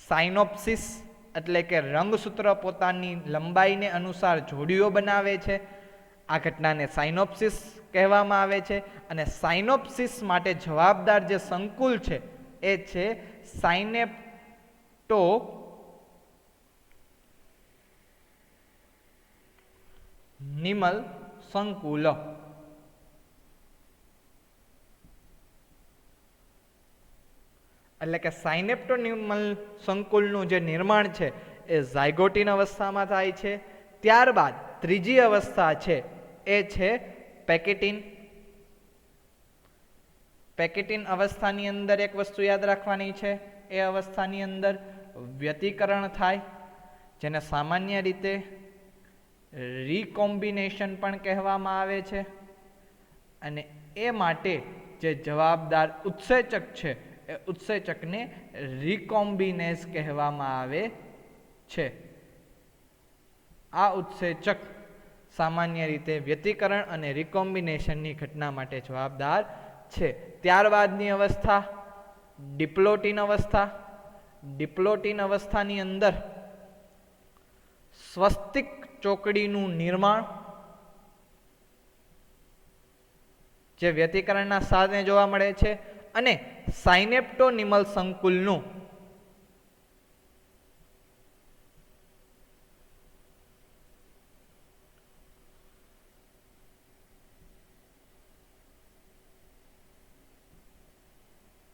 સાયનોપ્સિસ, એટલે કે રંગસૂત્ર પોતાની લંબાઈને અનુસાર જોડીઓ બનાવે છે. આ ઘટનાને સાયનોપ્સિસ કહેવામાં આવે છે અને સાયનોપ્સિસ માટે જવાબદાર જે સંકુલ છે એ છે સાયનેપ્ટો નિમલ સંકુલ. એટલે કે સાયનેપ્ટોનિમલ સંકુલનું જે નિર્માણ છે એ ઝાયગોટીન અવસ્થામાં થાય છે. ત્યારબાદ ત્રીજી અવસ્થા છે એ છે પેકેટીન. પેકેટીન અવસ્થાની અંદર એક વસ્તુ યાદ રાખવાની છે, એ અવસ્થાની અંદર વ્યતિકરણ થાય, જેને સામાન્ય રીતે રિકોમ્બિનેશન પણ કહેવામાં આવે છે. અને એ માટે જે જવાબદાર ઉત્સેચક છે એ ઉત્સેચકને રિકોમ્બિનેઝ કહેવામાં આવે છે. આ ઉત્સેચક સામાન્ય રીતે વ્યતિકરણ અને રિકોમ્બિનેશનની ઘટના માટે જવાબદાર છે. ત્યારબાદની અવસ્થા ડિપ્લોટીન અવસ્થા. ડિપ્લોટીન અવસ્થાની અંદર સ્વસ્તિક ચોકડીનું નિર્માણ જે વ્યતિકરણના સાધને જોવા મળે છે અને સાયનેપ્ટોનિમલ સંકુલનું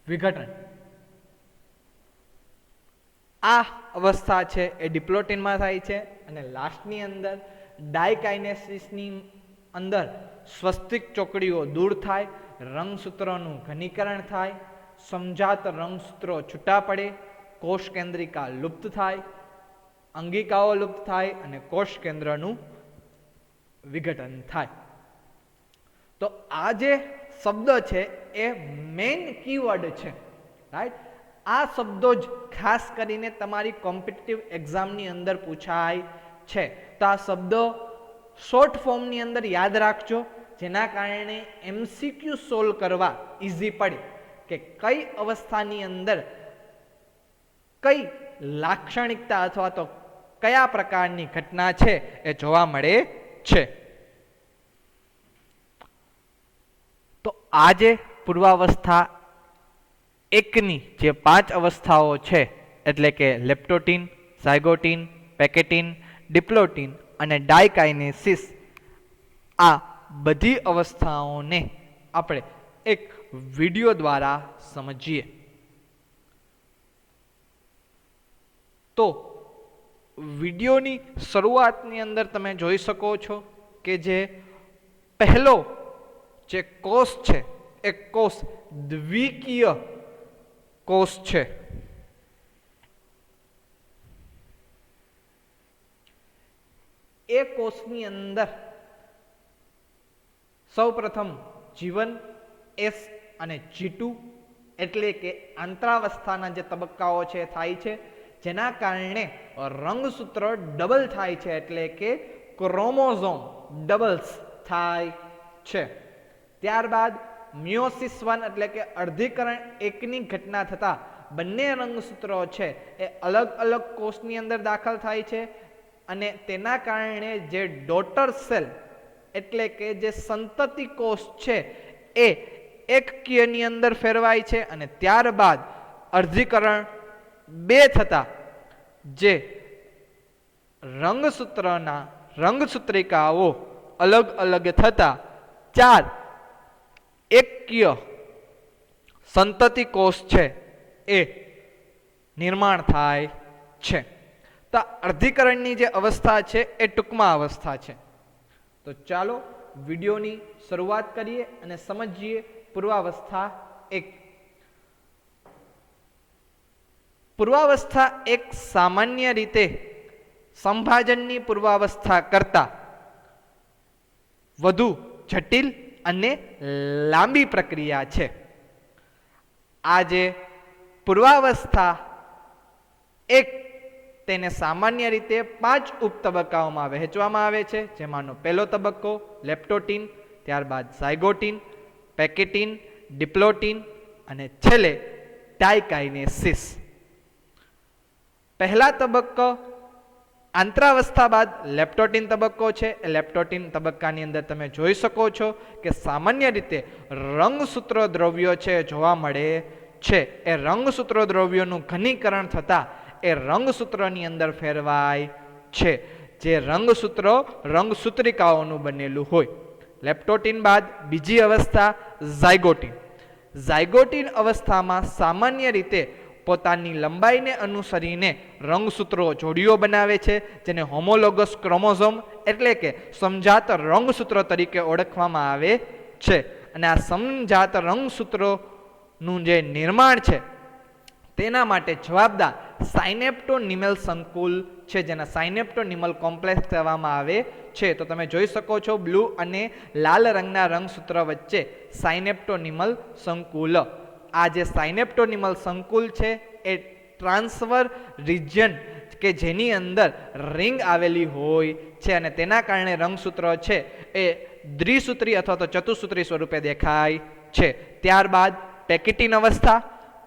વિઘટન. આ અવસ્થા છે એ ડિપ્લોટીનમાં થાય છે અને લાસ્ટની અંદર ડાયકાઇનેસિસની અંદર સ્વસ્તિક ચોકડીઓ દૂર થાય, રંગસૂત્રોનું ઘનીકરણ થાય, સમજાત રંગસૂત્રો છૂટા પડે, કોષ કેન્દ્રિકા લુપ્ત થાય, અંગિકાઓ લુપ્ત થાય અને કોષ કેન્દ્રનું વિઘટન થાય. તો આ જે શબ્દ છે એ મેઇન કીવર્ડ છે, રાઈટ. આ શબ્દો જ ખાસ કરીને તમારી કોમ્પિટિટિવ એક્ઝામની અંદર પૂછાય છે. તો આ શબ્દો શોર્ટ ફોર્મની અંદર યાદ રાખજો, જેના કારણે MCQ સોલ્વ કરવા ઈઝી પડે કે કઈ અવસ્થાની અંદર કઈ લાક્ષણિકતા અથવા તો કયા પ્રકારની ઘટના છે એ જોવા મળે છે. તો આજે પૂર્વાવસ્થા એકની જે 5 અવસ્થાઓ છે એટલે કે લેપ્ટોટીન, ઝાયગોટીન, પેકેટીન, ડિપ્લોટીન અને ડાયકાઇનેસિસ, આ બધી અવસ્થાઓને આપણે એક વિડિયો દ્વારા સમજીએ. તો વિડિયોની શરૂઆતની અંદર તમે જોઈ શકો છો કે જે પહેલો જે કોષ છે એ કોષ દ્વિકીય કોષ છે. એ કોષની અંદર સૌપ્રથમ જીવન એસ અને G2 એટલે કે આંતરાવસ્થાના જે તબક્કાઓ છે થાય છે, જેના કારણે રંગસૂત્ર ડબલ થાય છે, એટલે કે ક્રોમોઝોમ ડબલ્સ થાય છે. ત્યારબાદ મિયોસિસ 1 એટલે કે અર્ધીકરણ 1ની ઘટના થતા બંને રંગસૂત્રો છે એ અલગ અલગ કોષની અંદર દાખલ થાય છે અને તેના કારણે જે ડોટર સેલ એટલે કે જે સંતતિ કોષ છે એ એકકીયની અંદર ફેરવાય છે અને ત્યારબાદ અર્ધીકરણ 2 થતા જે રંગસૂત્રિકાઓ અલગ અલગ થતા 4 એકકીય સંતતિ કોષ છે એ નિર્માણ થાય છે. તો અર્ધીકરણની જે અવસ્થા છે એ ટૂંકમાં અવસ્થા છે. તો ચાલો વિડિયોની શરૂઆત કરીએ અને સમજીએ પૂર્વાવસ્થા 1. પૂર્વાવસ્થા 1 સામાન્ય રીતે સંભાજનની પૂર્વાવસ્થા કરતા વધુ જટિલ અને લાંબી પ્રક્રિયા છે. આ જે પૂર્વાવસ્થા 1 તેને સામાન્ય રીતે 5 ઉપતબક્કાઓમાં વહેંચવામાં આવે છે, જેમાંનો પહેલો તબક્કો લેપ્ટોટીન, ત્યારબાદ ઝાયગોટીન, પેકેટીન, ડિપ્લોટીન અને છેલ્લે ડાયકાઇનેસિસ. પહેલા તબક્કો આંતરાવસ્થા બાદ લેપ્ટોટીન તબક્કો છે. એ લેપ્ટોટીન તબક્કાની અંદર તમે જોઈ શકો છો કે સામાન્ય રીતે રંગસૂત્ર દ્રવ્યો છે જોવા મળે છે. એ રંગસૂત્ર દ્રવ્યોનું ઘનીકરણ થતા એ રંગસૂત્રની અંદર ફેરવાય છે, જે રંગસૂત્ર રંગસૂત્રિકાઓનું બનેલું હોય. લેપ્ટોટીન બાદ બીજી અવસ્થા ઝાયગોટીન. ઝાયગોટીન અવસ્થામાં સામાન્ય રીતે પોતાની લંબાઈને અનુસરીને રંગસૂત્રો જોડીઓ બનાવે છે, જેને હોમોલોગસ ક્રોમોઝોમ એટલે કે સમજાત રંગસૂત્ર તરીકે ઓળખવામાં આવે છે. અને આ સમજાત રંગસૂત્રોનું જે નિર્માણ છે તેના માટે જવાબદાર સાયનેપ્ટોનિમલ સંકુલ છે, જેના સાયનેપ્ટોનિમલ કોમ્પ્લેક્સ કહેવામાં આવે છે. તો તમે જોઈ શકો છો બ્લુ અને લાલ રંગના રંગસૂત્ર વચ્ચે સાયનેપ્ટોનિમલ સંકુલ. આ જે સાયનેપ્ટોનિમલ સંકુલ છે એ ટ્રાન્સફર રિજિયન કે જેની અંદર રિંગ આવેલી હોય છે અને તેના કારણે રંગસૂત્ર છે એ દ્વિસૂત્રી અથવા તો ચતુસૂત્રી સ્વરૂપે દેખાય છે. ત્યારબાદ પેકેટીન અવસ્થા.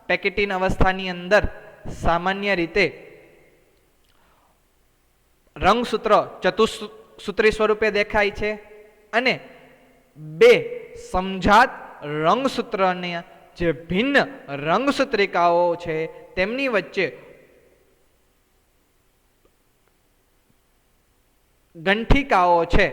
પેકેટીન અવસ્થાની અંદર સામાન્ય રીતે રંગસૂત્ર ચતુસૂત્રી સ્વરૂપે દેખાય છે અને 2 સમજાત રંગસૂત્રને જે ભિન્ન રંગસૂત્રિકાઓ છે તેમની વચ્ચે ગંઠિકાઓ છે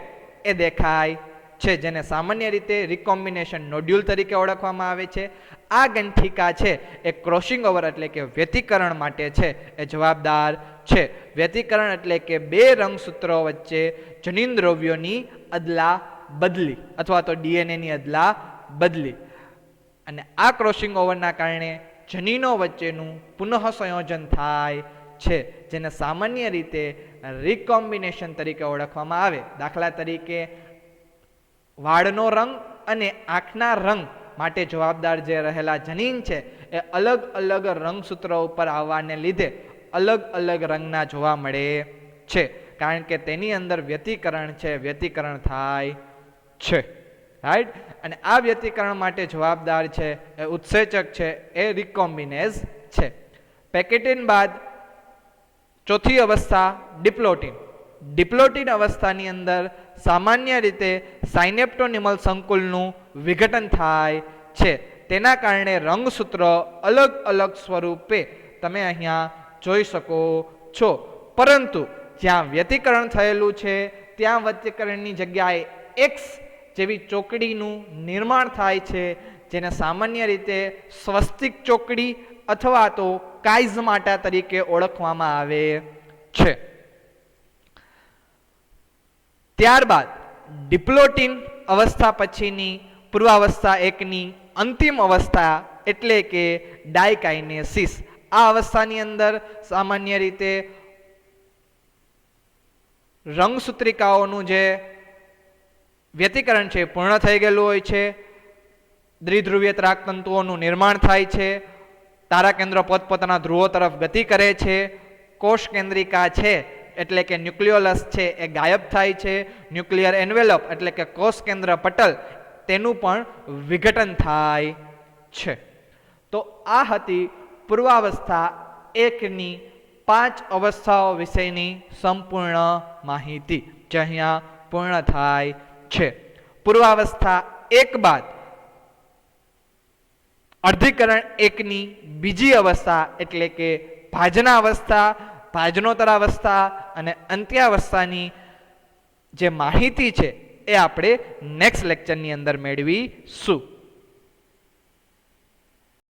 એ દેખાય છે, જેને સામાન્ય રીતે રિકોમ્બિનેશન નોડ્યુલ તરીકે ઓળખવામાં આવે છે. આ ગંઠિકા છે એ ક્રોસિંગ ઓવર એટલે કે વ્યતિકરણ માટે છે એ જવાબદાર છે. વ્યતિકરણ એટલે કે 2 રંગસૂત્રો વચ્ચે જનીન દ્રવ્યોની અદલા બદલી અથવા તો ડીએનએની અદલા બદલી. અને આ ક્રોસિંગ ઓવરના કારણે જનીનો વચ્ચેનું પુનઃ સંયોજન થાય છે, જેને સામાન્ય રીતે રિકોમ્બિનેશન તરીકે ઓળખવામાં આવે. દાખલા તરીકે વાળનો રંગ અને આંખના રંગ માટે જવાબદાર જે રહેલા જનીન છે એ અલગ અલગ રંગસૂત્રો ઉપર આવવાને લીધે અલગ અલગ રંગના જોવા મળે છે, કારણ કે તેની અંદર વ્યતિકરણ છે, વ્યતિકરણ થાય છે. રાઈટ. અને આ વ્યતિકરણ માટે જવાબદાર છે એ ઉત્સેચક છે એ રિકોમ્બિનેઝ છે. પેકેટીન બાદ ચોથી અવસ્થા ડિપ્લોટીન. ડિપ્લોટીન અવસ્થાની અંદર સામાન્ય રીતે સાયનેપ્ટોનિમલ સંકુલનું વિઘટન થાય છે. તેના કારણે રંગસૂત્ર અલગ અલગ સ્વરૂપે તમે અહીંયા જોઈ શકો છો. પરંતુ જ્યાં વ્યતિકરણ થયેલું છે ત્યાં વ્યતિકરણની જગ્યાએ એક્સ જેવી ચોકડીનું નિર્માણ થાય છે, જેને સામાન્ય રીતે સ્વસ્તિક ચોકડી અથવા તો કાઇઝમાટા તરીકે ઓળખવામાં આવે છે. ત્યારબાદ ડિપ્લોટિન અવસ્થા પછીની પૂર્વાવસ્થા એકની અંતિમ અવસ્થા એટલે કે ડાયકાઇનેસિસ. આ અવસ્થાની અંદર સામાન્ય રીતે રંગસૂત્રિકાઓનું જે વ્યતિકરણ છે પૂર્ણ થઈ ગયેલું હોય છે. દ્વિધ્રુવીય ત્રાકતંતુઓનું નિર્માણ થાય છે. તારા કેન્દ્ર પોતપોતાના ધ્રુવો તરફ ગતિ કરે છે. કોષ કેન્દ્રિકા છે એટલે કે ન્યુક્લિયોલસ છે એ ગાયબ થાય છે. ન્યુક્લિયર એન્વેલોપ એટલે કે કોષ કેન્દ્ર પટલ તેનું પણ વિઘટન થાય છે. તો આ હતી પૂર્વાવસ્થા એકની 5 અવસ્થાઓ વિશેની સંપૂર્ણ માહિતી જે અહીંયા પૂર્ણ થાય છે. પૂર્વાવસ્થા એક બાદ અર્ધીકરણ એકની બીજી અવસ્થા એટલે કે ભાજના અવસ્થા, ભાજનોત્તર અવસ્થા અને અંત્યાવસ્થાની જે માહિતી છે એ આપણે નેક્સ્ટ લેક્ચરની અંદર મેળવીશું.